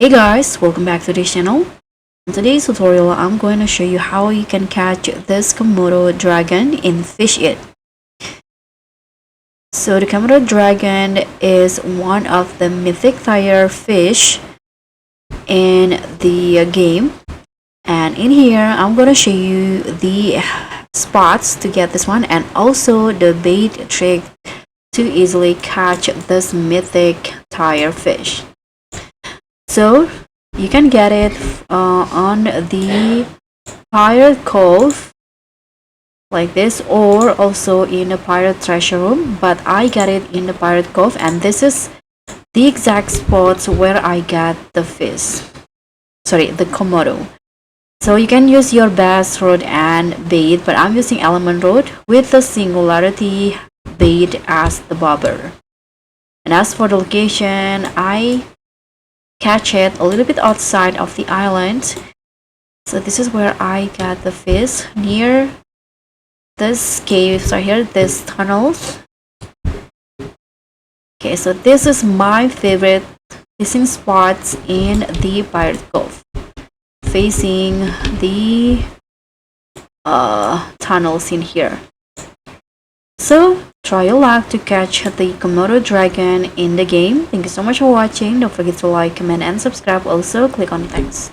Hey guys, welcome back to this channel. In today's tutorial, I'm going to show you how you can catch this Komodo dragon in Fish It. So the Komodo dragon is one of the mythic tier fish in the game. And in here, I'm going to show you the spots to get this one and also the bait trick to easily catch this mythic tier fish. So you can get it on the pirate cove like this, or also in the pirate treasure room, but I got it in the pirate cove, and this is the exact spots where I got the fish, the Komodo. So you can use your bass rod and bait, but I'm using element rod with the singularity bait as the bobber. And as for the location, I catch it a little bit outside of the island. So this is where I got the fish, near this caves right here, this tunnels. Okay, so this is my favorite fishing spots in the Pirate Cove, facing the tunnels in here. So try your luck to catch the Komodo dragon in the game. Thank you so much for watching. Don't forget to like, comment, and subscribe. Also click on thanks.